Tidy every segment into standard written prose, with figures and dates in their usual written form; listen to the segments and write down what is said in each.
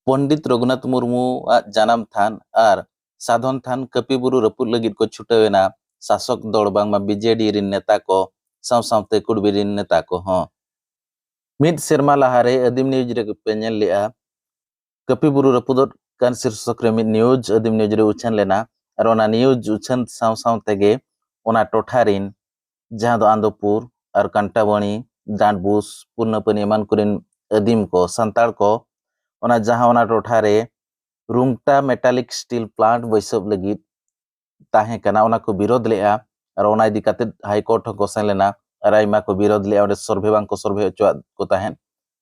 पंडित रघुनाथ मुर्मू जानाम थान और साधन थान कपिबुरु रपुद लगित को छुटेना शासक दल बांगमा बीजेडी रिन नेता को सावते कुड़बी रिन नेता को हों मिड सेरमा लहारे अदीम न्यूज रे पे नेल लेआ कपिबुरु रपुद कान शीर्षक रे मिड न्यूज अदीम न्यूज रे उछन लेना और ओना न्यूज उछन सावते ओना टोठा रिन जहां दो आंदोपुर और कंटाबणी डांडबुस पूर्णपनी एमान कुरिन अदीम को संताल को ओना जहां ओना टोठा रे रुंगटा मेटालिक स्टील प्लांट बैसब लगित ताहे कना ओना को विरोध लेआ और ओना इदी काते हाईकोर्ट को सेन लेना और आइमा को विरोध लेआ और सर्वे बांग को सर्वे अचुआत को ताहेन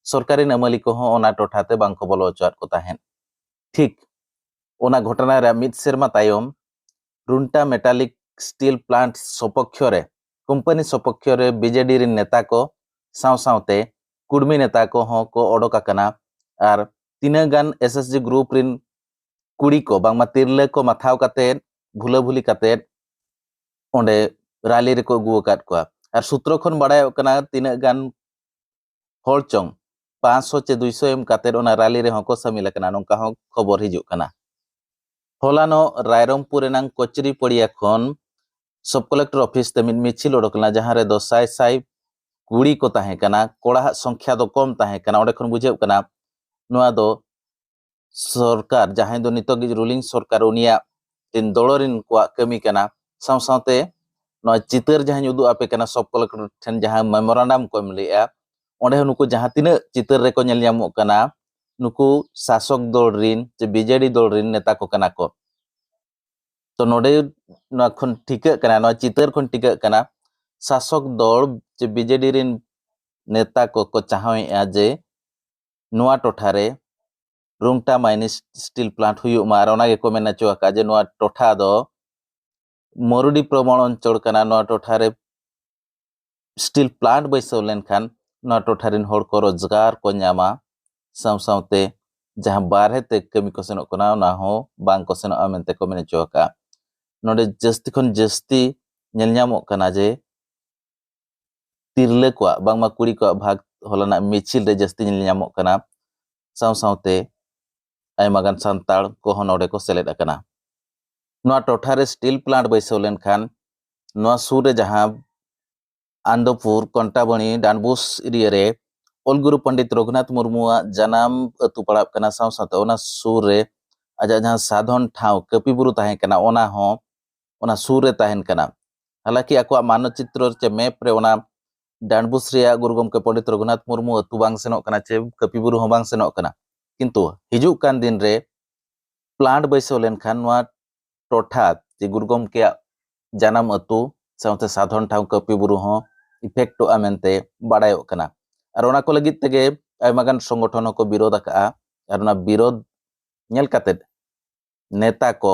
सरकारी नमली को हो ओना टोठाते बांग को बोलो अचुआत को ताहेन ठीक ओना घटना रे मिद सेरमा तायम रुंगटा मेटालिक स्टील प्लांट सपक्ष रे कंपनी सपक्ष रे बीजेडी रिन नेता को सावते कुड़मी नेता को हो को ओडोका कना और तीना गान एसएसजी ग्रुप रिन कुड़ी को बांगमा तिरले को माथाव काते भूला भूली काते ओंडे राली रे को अगु अकाद को और सूत्र खन बाडाय कना तीना गान हर चंग 500 से 200 एम काते ओना राली रे हको शामिल कना नोंका हो खबर हिजु कना होलानो रायरंगपुर रेनांग कोचरी पड़िया खन सब कलेक्टर ऑफिस ते मिছিল ओडकना जहां रे 200 कुड़ी को ताहे कना कोड़ा संख्या दो कम ताहे कना ओडे खन बुझेब कना नोआ दो सरकार जहां दो नितोग रूलिंग सरकार उनिया दिन दलोरिन को कमी कना सावते नोआ चितर जहां उदु आपे कना सब कलेक्टर ठन जहां मेमोरेंडम को एमलेआ ओंडे नुकु जहां तिना चितर रे को नेल ᱧᱟᱢᱚᱜ कना नुकु शासक दल रिन जे बीजेडी दल रिन नेता को कना को तो नोडे नोआ खन ठिका कना नोआ चितर खन ठिका कना शासक दल जे बीजेडी रिन नेता को चाहवेआ जे नोआ टोठा रे रुंगटा माइनिस स्टील प्लांट हुयु मा और ओना के को मेना चोका जे नोआ टोठा दो मरुडी प्रवण अंचल कना नोआ टोठा रे स्टील प्लांट बैसव लेनखान नोआ टोठा रिन हर को रोजगार को ᱧᱟᱢᱟ सावते जहां बारहे ते कमी को सेनो कना ना हो बांग को सेनो अमेनते को मेना चोका नोडे जस्ती खन जस्ती नेल ᱧᱟᱢᱚᱜ कना जे तिरले को बांगमा कुड़ी को भाग होलाना मिছিল रे जस्ती नेल ᱧᱟᱢᱚᱜ कना सावते आयमा गान संताल को होनोडे को सेलेद कना नोआ टोठा रे स्टील प्लांट बैसव लेनखान नोआ सुर रे जहां आंदोपुर कंटाबणी डांडबुस एरिया रे ओलगुरु पंडित रघुनाथ मुर्मू जनाम अतु पड़ाब कना सावते ओना सुर रे आजा जहां साधन ठाव कपिबुरु ताहे कना ओना हो ओना सुर रे ताहेन कना हालांकि आको मानचित्र चे मैप रे ओना डांडबुस रिया गुरु गमके पंडित रघुनाथ मुर्मू अतु बांग सेनो कना चे कपिबुरु हो बांग सेनो कना किंतु हिजु कान दिन रे प्लांट बैसव लेनखान नोआ टोठा जे गुरु गमके जनाम अतु सावते साधन ठाव कपिबुरु हो इफेक्ट आमेनते बाडायो कना और ओना को लगित तेगे आयमागान संगठन को विरोध का और ओना विरोध नेल काते नेता को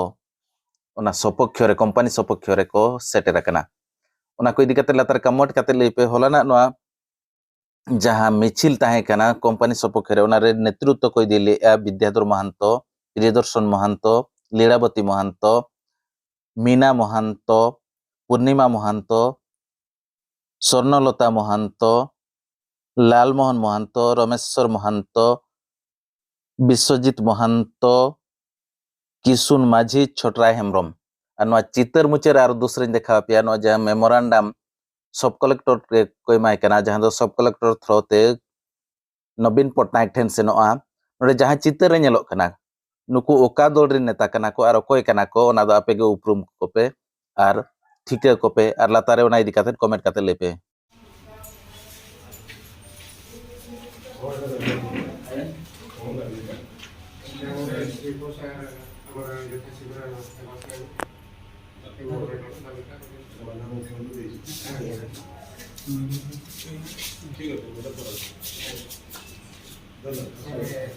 ओना सपक्ष रे कंपनी सपक्ष रे को सेटेर कना ओना को इदी काते लातार कमट काते लेपे होलाना नोआ जहां मिছিল ताहे कना कंपनी सपक्ष रे ओना रे नेतृत्व को दिले विद्याधर महंतो प्रियदर्शन महंतो लीलावती महंतो मीना महंतो पूर्णिमा महंतो स्वर्णलता महंतो लालमोहन महंतो रमेश्वर महंतो विश्वजीत महंतो किशुन माझी छोटराय हेम्ब्रम और चितर मुचर और दूसरे देखा पे जहाँ मेमोरेंडम सब कलेक्टर को एमाय कना जहाँ दो सब कलेक्टर थ्रोते नवीन पटनायक ठेन सेनोआ नोडे जहाँ चितर रे नेलोग कना नुकु ओका दल रे नेता कना को और अकोय कना को ओना दो आपेगे उपरुम को पे और ठीका को पे और लातारे ओना इदी काते कमेंट काते लेपे ठीक है